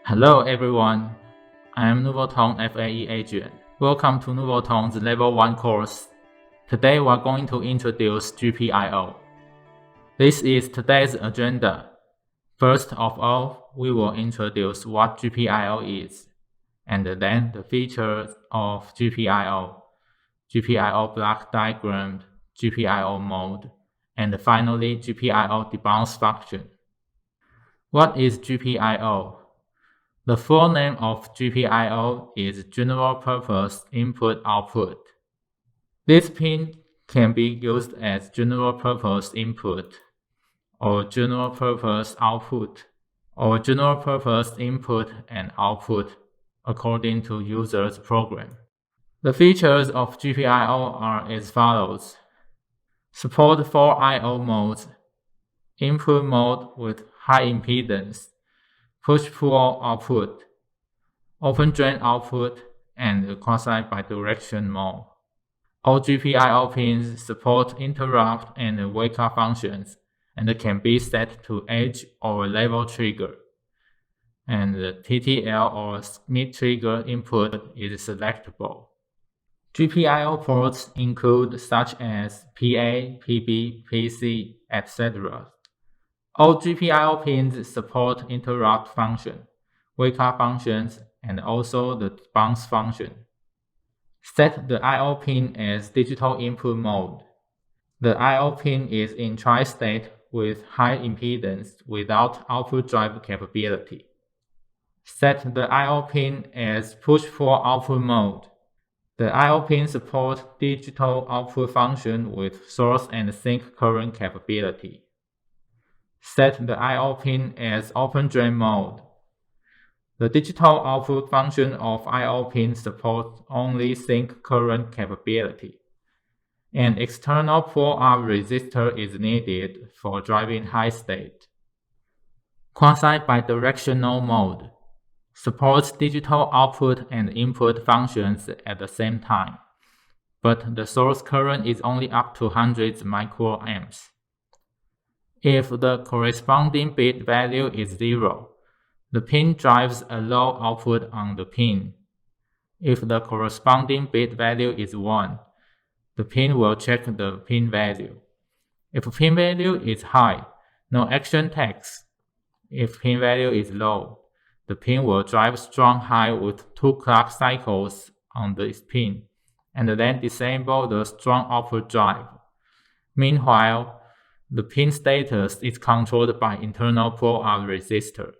Hello everyone, I am Nuvoton FAE agent. Welcome to Nuvoton's Level 1 course. Today we are going to introduce Gpio. This is today's agenda. First of all, we will introduce what Gpio is, and then the features of Gpio, Gpio block diagram, Gpio mode, and finally Gpio debounce function. What is Gpio? The full name of Gpio is General Purpose Input-Output. This pin can be used as General Purpose Input, or General Purpose Output, or General Purpose Input and Output according to user's program. The features of Gpio are as follows. Support 4 I/O modes, input mode with high impedance, push-pull output, open drain output, and quasi-bidirection mode. All Gpio pins support interrupt and wake-up functions and can be set to edge or level trigger. And the TTL or mid-trigger input is selectable. Gpio ports include such as PA, PB, PC, etc. All Gpio pins support interrupt function, wake-up functions, and also the bounce function. Set the I/O pin as digital input mode. The I/O pin is in tri-state with high impedance without output drive capability. Set the I/O pin as push-pull output mode. The I/O pin supports digital output function with source and sink current capability. Set the I/O pin as open drain mode. The digital output function of I/O pin supports only sink current capability. An external pull-up resistor is needed for driving high state. Quasi-bidirectional mode supports digital output and input functions at the same time, but the source current is only up to hundreds microamps. If the corresponding bit value is 0, the pin drives a low output on the pin. If the corresponding bit value is 1, the pin will check the pin value. If pin value is high, no action takes. If pin value is low, the pin will drive strong high with 2 clock cycles on this pin, and then disable the strong output drive. Meanwhile, the pin status is controlled by internal pull-up resistor.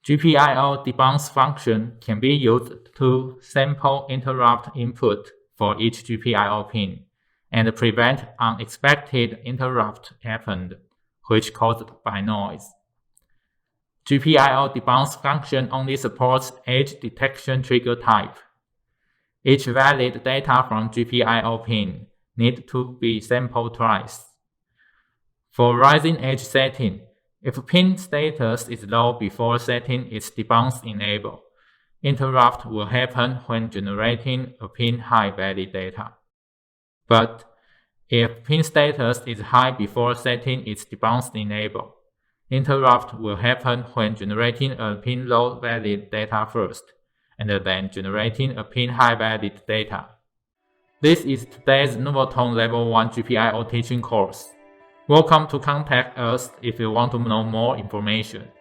Gpio debounce function can be used to sample interrupt input for each Gpio pin and prevent unexpected interrupt happened, which caused by noise. Gpio debounce function only supports edge detection trigger type. Each valid data from Gpio pin need to be sampled twice. For rising edge setting, if pin status is low before setting its debounce enable, interrupt will happen when generating a pin high valid data. But if pin status is high before setting its debounce enable, interrupt will happen when generating a pin low valid data first, and then generating a pin high valid data. This is today's Nuvoton Level 1 Gpio teaching course. Welcome to contact us if you want to know more information.